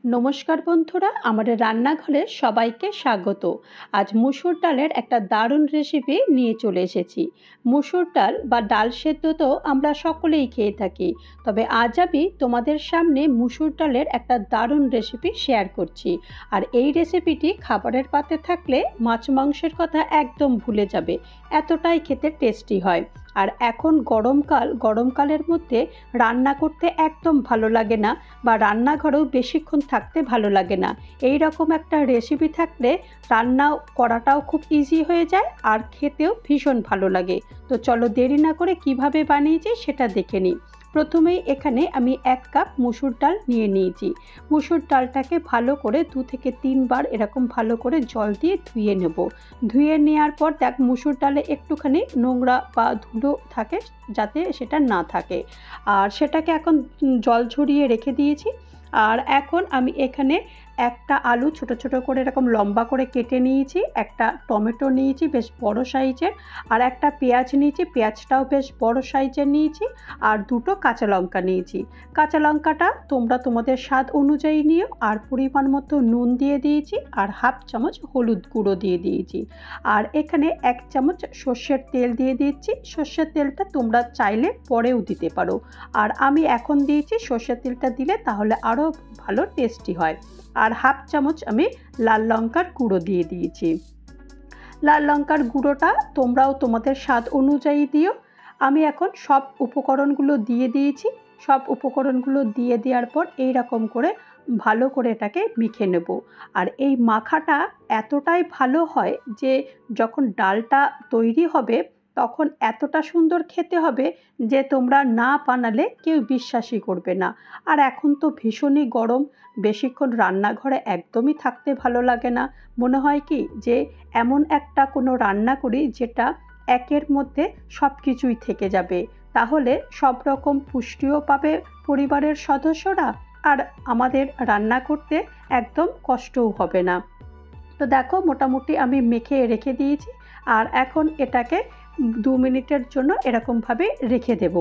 নমস্কার বন্ধুরা, আমাদের রান্নাঘরে সবাইকে স্বাগত। আজ মুসুর ডালের একটা দারুণ রেসিপি নিয়ে চলে এসেছি। মুসুর ডাল বা ডাল সেদ্ধ তো আমরা সকলেই খেয়ে থাকি, তবে আজ আমি তোমাদের সামনে মুসুর ডালের একটা দারুণ রেসিপি শেয়ার করছি। আর এই রেসিপিটি খাবারের পাতে থাকলে মাছ মাংসের কথা একদম ভুলে যাবে, এতটাই খেতে টেস্টি হয়। আর এখন গরমকালের মধ্যে রান্না করতে একদম ভালো লাগে না, বা রান্নাঘরেও বেশিক্ষণ থাকতে ভালো লাগে না। এই রকম একটা রেসিপি থাকলে রান্না করাটাও খুব ইজি হয়ে যায় আর খেতেও ভীষণ ভালো লাগে। তো চলো দেরি না করে কিভাবে বানিয়েছি সেটা দেখে নিই। প্রথমেই এখানে আমি 1 কাপ মুসুর ডাল নিয়ে নিয়েছি। মুসুর ডালটাকে ভালো করে 2 থেকে 3 বার এরকম ভালো করে জল দিয়ে ধুয়ে নেব। ধুয়ে নেওয়ার পর দেখ মুসুর ডালে একটুখানি নোংরা বা ধুলো থাকে, যাতে সেটা না থাকে। আর সেটাকে এখন জল ঝরিয়ে রেখে দিয়েছি। আর এখন আমি এখানে একটা আলু ছোট ছোট করে এরকম লম্বা করে কেটে নিয়েছি, একটা টমেটো নিয়েছি বেশ বড় সাইজের, আর একটা পেঁয়াজ নিয়েছি, পেঁয়াজটাও বেশ বড় সাইজের নিয়েছি, আর 2টো কাঁচা লঙ্কা নিয়েছি। কাঁচা লঙ্কাটা তোমরা তোমাদের স্বাদ অনুযায়ী নিও। আর পরিমাণ মতো নুন দিয়ে দিয়েছি, আর 1/2 চামচ হলুদ গুঁড়ো দিয়ে দিয়েছি। আর এখানে 1 চামচ সর্ষের তেল দিয়ে দিচ্ছি। সর্ষের তেলটা তোমরা চাইলে পরেও দিতে পারো, আর আমি এখন দিয়েছি। সর্ষের তেলটা দিলে তাহলে আরও ভালো টেস্টি হয়। আর 1/2 চামচ আমি লাল লঙ্কার গুঁড়ো দিয়ে দিয়েছি। লাল লঙ্কার গুঁড়োটা তোমরাও তোমাদের স্বাদ অনুযায়ী দিও। আমি এখন সব উপকরণগুলো দিয়ে দিয়েছি। সব উপকরণগুলো দিয়ে দেওয়ার পর এই রকম করে ভালো করে এটাকে মেখে নেব। আর এই মাখাটা এতটাই ভালো হয় যে যখন ডালটা তৈরি হবে তখন এতটা সুন্দর খেতে হবে যে তোমরা না বানালে কেউ বিশ্বাসই করবে না। আর এখন তো ভীষণই গরম, বেশিক্ষণ রান্নাঘরে একদমই থাকতে ভালো লাগে না। মনে হয় কি যে এমন একটা কোনো রান্না করি যেটা একের মধ্যে সব কিছুই থেকে যাবে, তাহলে সব রকম পুষ্টিও পাবে পরিবারের সদস্যরা, আর আমাদের রান্না করতে একদম কষ্টও হবে না। তো দেখো মোটামুটি আমি মেখে রেখে দিয়েছি। আর এখন এটাকে 2 মিনিটের জন্য এরকমভাবে রেখে দেব।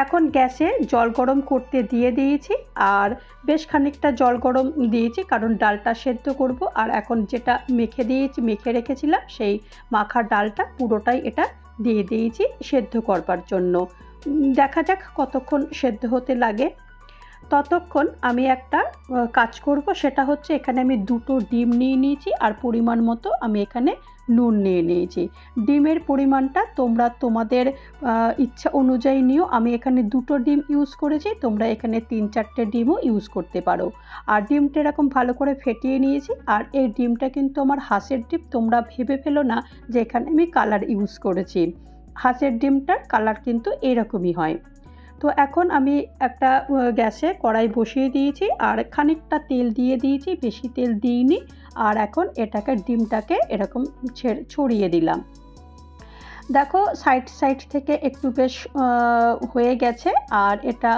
এখন গ্যাসে জল গরম করতে দিয়ে দিয়েছি, আর বেশ খানিকটা জল গরম দিয়েছি কারণ ডালটা সেদ্ধ করব। আর এখন যেটা মেখে রেখেছিলাম সেই মাখা ডালটা পুরোটাই এটা দিয়ে দিয়েছি সেদ্ধ করবার জন্য। দেখা যাক কতক্ষণ সেদ্ধ হতে লাগে। ততক্ষণ আমি একটা কাজ করব, সেটা হচ্ছে এখানে আমি 2টো ডিম নিয়ে নিয়েছি, আর পরিমাণ মতো আমি এখানে নুন নিয়ে নিয়েছি। ডিমের পরিমাণটা তোমরা তোমাদের ইচ্ছা অনুযায়ী নিও। আমি এখানে 2টো ডিম ইউজ করেছি, তোমরা এখানে 3-4টে ডিমও ইউজ করতে পারো। আর ডিমটা এরকম ভালো করে ফেটিয়ে নিয়েছি। আর এই ডিমটা কিন্তু আমার হাঁসের ডিম, তোমরা ভেবে ফেলো না যে এখানে আমি কালার ইউজ করেছি। হাঁসের ডিমটার কালার কিন্তু এরকমই হয়। তো এখন আমি একটা গ্যাসে কড়াই বসিয়ে দিয়েছি, আর খানিকটা তেল দিয়ে দিয়েছি, বেশি তেল দিইনি। আর এখন ডিমটাকে এরকম ছড়িয়ে দিলাম। দেখো সাইড থেকে একটু বেশ হয়ে গেছে, আর এটা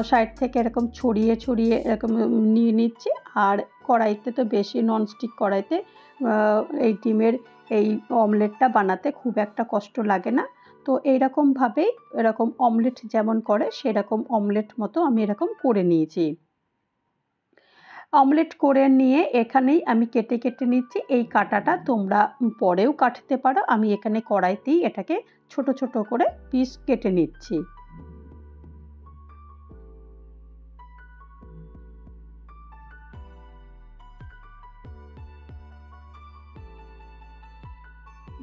সাইড থেকে এরকম ছড়িয়ে এরকম নিয়ে নিচ্ছি। আর কড়াইতে তো বেশি ননস্টিক কড়াইতে এই ডিমের এই অমলেটটা বানাতে খুব একটা কষ্ট লাগে না। তো এইরকমভাবেই এরকম অমলেট যেমন করে সেরকম অমলেট মতো আমি এরকম করে নিয়েছি। অমলেট করে নিয়ে এখানেই আমি কেটে নিচ্ছি। এই কাটাটা তোমরা পরেও কাটতে পারো, আমি এখানে কড়াইতেই এটাকে ছোট ছোট করে পিস কেটে নিচ্ছি।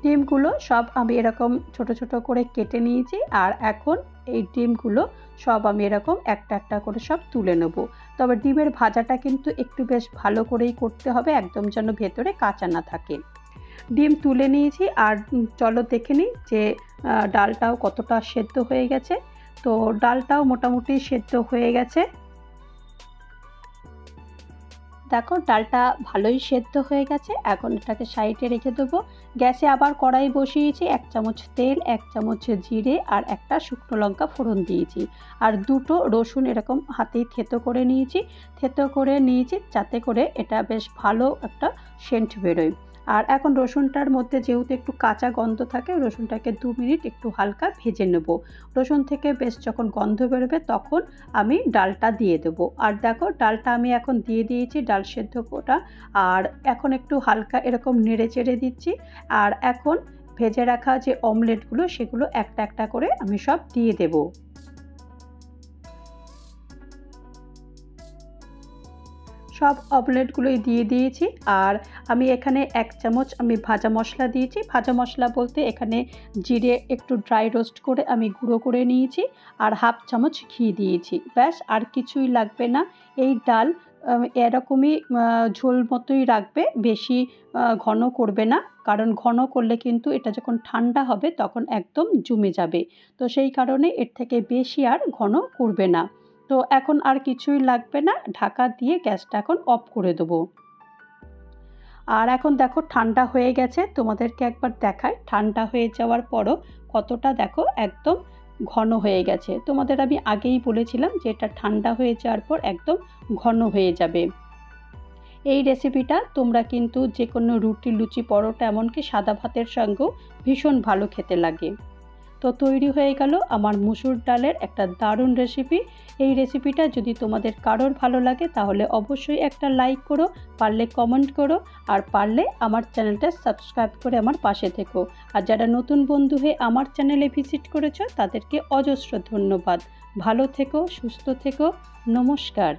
ডিমগুলো সব আমি এরকম ছোট ছোট করে কেটে নিয়েছি। আর এখন এই ডিমগুলো সব আমি এরকম একটা একটা করে সব তুলে নেব। তবে ডিমের ভাজাটা কিন্তু একটু বেশ ভালো করেই করতে হবে, একদম যেন ভেতরে কাঁচা না থাকে। ডিম তুলে নিয়েছি। আর চলো দেখে নিই যে ডালটাও কতটা সেদ্ধ হয়ে গেছে। তো ডালটাও মোটামুটি সেদ্ধ হয়ে গেছে। দেখো ডালটা ভালোই সেদ্ধ হয়ে গেছে। এখন এটাকে সাইডে রেখে দেবো। গ্যাসে আবার কড়াই বসিয়েছি, 1 চামচ তেল, 1 চামচ জিরে, আর একটা শুকনো লঙ্কা ফোড়ন দিয়েছি। আর 2টো রসুন এরকম হাতেই থেতো করে নিয়েছি যাতে করে এটা বেশ ভালো একটা সেন্ট বেরোয়। আর এখন রসুনটার মধ্যে যেহেতু একটু কাঁচা গন্ধ থাকে, রসুনটাকে 2 মিনিট একটু হালকা ভেজে নেব। রসুন থেকে বেশ যখন গন্ধ বেরোবে তখন আমি ডালটা দিয়ে দেবো। আর দেখো ডালটা আমি এখন দিয়ে দিয়েছি, ডাল সেদ্ধ কোটা। আর এখন একটু হালকা এরকম নেড়ে চেড়ে দিচ্ছি। আর এখন ভেজে রাখা যে অমলেটগুলো সেগুলো একটা একটা করে আমি সব দিয়ে দেবো। সব অমলেটগুলোই দিয়ে দিয়েছি। আর আমি এখানে 1 চামচ আমি ভাজা মশলা দিয়েছি। ভাজা মশলা বলতে এখানে জিরে একটু ড্রাই রোস্ট করে আমি গুঁড়ো করে নিয়েছি। আর 1/2 চামচ ঘি দিয়েছি। ব্যাস, আর কিছুই লাগবে না। এই ডাল এরকমই ঝোল মতোই রাখবে, বেশি ঘন করবে না। কারণ ঘন করলে কিন্তু এটা যখন ঠান্ডা হবে তখন একদম জমে যাবে। তো সেই কারণে এর থেকে বেশি আর ঘন করবে না। তো এখন আর কিছুই লাগবে না, ঢাকা দিয়ে গ্যাসটা এখন অফ করে দেবো। আর এখন দেখো ঠান্ডা হয়ে গেছে, তোমাদেরকে একবার দেখাই ঠান্ডা হয়ে যাওয়ার পরও কতটা দেখো একদম ঘন হয়ে গেছে। তোমাদের আমি আগেই বলেছিলাম যে এটা ঠান্ডা হয়ে যাওয়ার পর একদম ঘন হয়ে যাবে। এই রেসিপিটা তোমরা কিন্তু যে কোনো রুটি, লুচি, পরোটা, এমনকি সাদা ভাতের সঙ্গেও ভীষণ ভালো খেতে লাগে। তো তৈরি হয়ে গেল আমার মুসুর ডালের একটা দারুণ রেসিপি। এই রেসিপিটা যদি তোমাদের কারোর ভালো লাগে তাহলে অবশ্যই একটা লাইক করো, পারলে কমেন্ট করো, আর পারলে আমার চ্যানেলটা সাবস্ক্রাইব করে আমার পাশে থেকো। আর যারা নতুন বন্ধু হয়ে আমার চ্যানেলে ভিজিট করেছো তাদেরকে অজস্র ধন্যবাদ। ভালো থেকো, সুস্থ থেকো, নমস্কার।